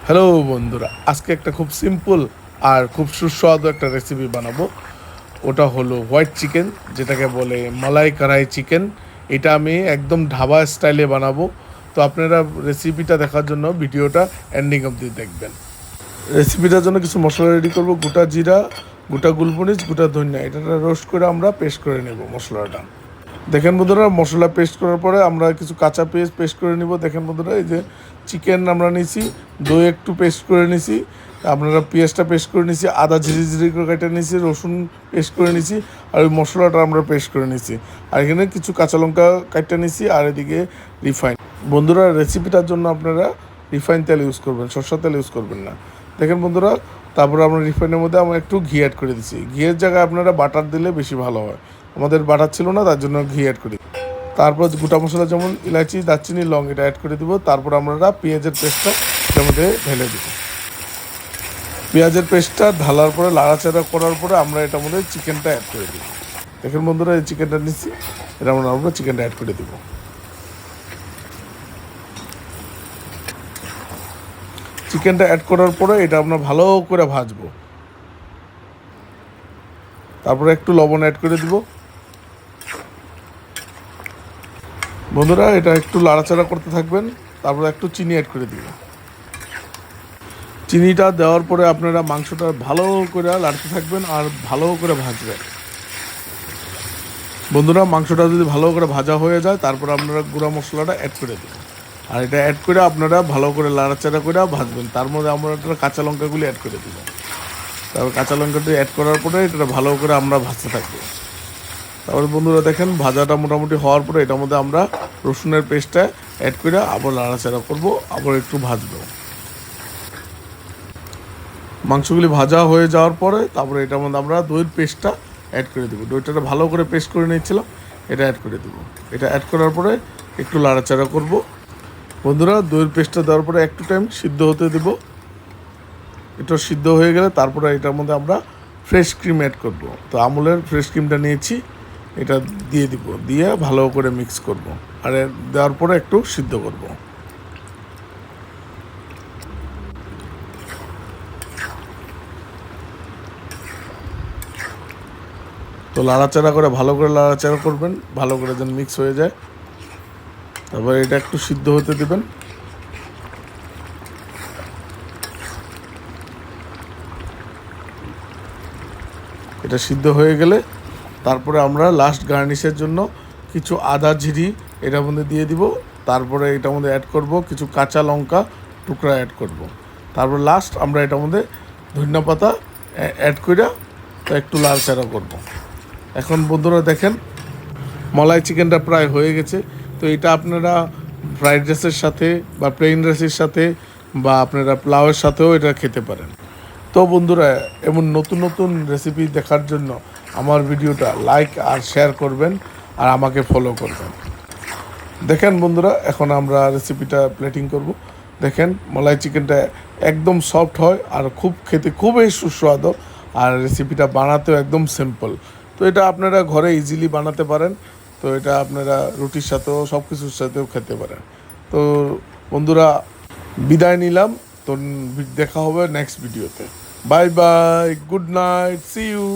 Hello বন্ধুরা, আজকে একটা খুব সিম্পল আর খুব সুস্বাদু একটা রেসিপি বানাবো। ওটা হলো হোয়াইট চিকেন, যেটাকে বলে মালাই কড়াই চিকেন। এটা আমি একদম ধাবা স্টাইলে বানাবো। তো আপনারা রেসিপিটা দেখার জন্য ভিডিওটা এন্ডিং অবধি দেখবেন। রেসিপিটার জন্য কিছু মশলা রেডি করব। গোটা জিরা, গোটা গোলমরিচ, গোটা ধনিয়া, এটা রোস্ট করে আমরা পেস্ট করে নেব মশলাটা। দেখেন বন্ধুরা, মশলা পেস্ট করার পরে আমরা কিছু কাঁচা পেস্ট করে নিব। দেখেন বন্ধুরা, এই যে চিকেন আমরা নিছি, দই একটু পেস্ট করে নিছি, আপনারা পেঁয়াজটা পেস্ট করে নিছি, আদা ঝিরি করে কেটে নিছি, রসুন পেস্ট করে নিছি, আর ওই মশলাটা আমরা পেস্ট করে নিছি। আর এখানে কিছু কাঁচা লঙ্কা কাটতে নিছি, আর এদিকে রিফাইন। বন্ধুরা, রেসিপিটার জন্য আপনারা রিফাইন তেল ইউজ করবেন, সরষের তেল ইউজ করবেন না। দেখেন বন্ধুরা, তারপরে আমরা রিফাইনের মধ্যে আমরা একটু ঘি অ্যাড করে দিচ্ছি। ঘিয়ের জায়গায় আপনারা বাটার দিলে বেশি ভালো হয়। আমাদের বাটার ছিল না, তার জন্য ঘি অ্যাড করি। তারপর গোটা মশলা যেমন ইলাচি, দারচিনি, লং, এটা অ্যাড করে দিব। তারপর আমরা পেঁয়াজের পেস্টটা এর মধ্যে ঢেলে দিব। পেঁয়াজের পেস্টটা ঢালার পরে, লাড়াচাড়া করার পরে আমরা এটার মধ্যে চিকেনটা অ্যাড করে দিব। দেখেন বন্ধুরা, এই চিকেনটা নিচ্ছি, এটা আমরা চিকেনটা অ্যাড করে দিব। চিকেনটা অ্যাড করার পরে এটা আমরা ভালো করে ভাজবো। তারপরে একটু লবণ অ্যাড করে দিব। বন্ধুরা, এটা একটু লাড়াচাড়া করতে থাকবেন। তারপরে একটু চিনি অ্যাড করে দিব। চিনিটা দেওয়ার পরে আপনারা মাংসটা ভালো করে লাড়তে থাকবেন আর ভালো করে ভাজবেন। বন্ধুরা, মাংসটা যদি ভালো করে ভাজা হয়ে যায়, তারপর আপনারা গুঁড়া মশলাটা অ্যাড করে দেবেন। আর এটা অ্যাড করে আপনারা ভালো করে লাড়াচাড়া করে ভাজবেন। তার মধ্যে আমরা একটা কাঁচা লঙ্কাগুলি অ্যাড করে দেবো। তারপর কাঁচা লঙ্কাটি অ্যাড করার পরে এটা ভালো করে আমরা ভাজতে থাকবো। তারপরে বন্ধুরা দেখেন, ভাজাটা মোটামুটি হওয়ার পরে এটার মধ্যে আমরা রসুনের পেস্টটা অ্যাড করে আবার লাড়াচাড়া করবো, আবার একটু ভাজবো। মাংসগুলি ভাজা হয়ে যাওয়ার পরে তারপরে এটার মধ্যে আমরা দইয়ের পেস্টটা অ্যাড করে দেবো। দইটা ভালো করে পেস্ট করে নিয়েছিলাম, এটা অ্যাড করে দেবো। এটা অ্যাড করার পরে একটু লাড়াচাড়া করব। বন্ধুরা, দইয়ের পেস্টটা দেওয়ার পরে একটু টাইম সিদ্ধ হতে দেবো। এটা সিদ্ধ হয়ে গেলে তারপরে এটার মধ্যে আমরা ফ্রেশ ক্রিম অ্যাড করব। তো আমুলের ফ্রেশ ক্রিমটা নিয়েছি, এটা দিয়ে দিব, দিয়ে ভালো করে মিক্স করব। আর দেওয়ার পরে একটু সিদ্ধ করব। তো লাড়াচাড়া করে ভালো করে লাড়াচাড়া করবেন, ভালো করে যেন মিক্স হয়ে যায়। তারপর এটা একটু সিদ্ধ হতে দেবেন। এটা সিদ্ধ হয়ে গেলে তারপরে আমরা লাস্ট গার্নিশের জন্য কিছু আদা ঝিরি এটার মধ্যে দিয়ে দিব। তারপরে এটার মধ্যে অ্যাড করব কিছু কাঁচা লঙ্কা টুকরা অ্যাড করব। তারপর লাস্ট আমরা এটার মধ্যে ধনিয়া পাতা অ্যাড করে একটু লাড়াচাড়া করব। এখন বন্ধুরা দেখেন, মলাই চিকেনটা প্রায় হয়ে গেছে। তো এটা আপনারা ফ্রাইড রাইসের সাথে বা প্লেন রাইসের সাথে বা আপনারা পোলাওয়ের সাথেও এটা খেতে পারেন। তো বন্ধুরা, এমন নতুন নতুন রেসিপি দেখার জন্য আমার ভিডিওটা লাইক আর শেয়ার করবেন আর আমাকে ফলো করবেন। দেখেন বন্ধুরা, এখন আমরা রেসিপিটা প্লেটিং করব। দেখেন, মলাই চিকেনটা একদম সফট হয় আর খুব খেতে খুবই সুস্বাদু। আর রেসিপিটা বানাতেও একদম সিম্পল। তো এটা আপনারা ঘরে ইজিলি বানাতে পারেন। তো এটা আপনারা রুটির সাথেও সব কিছুর সাথেও খেতে পারেন। তো বন্ধুরা, বিদায় নিলাম। তো দেখা হবে নেক্সট ভিডিওতে। Bye bye, good night, see you.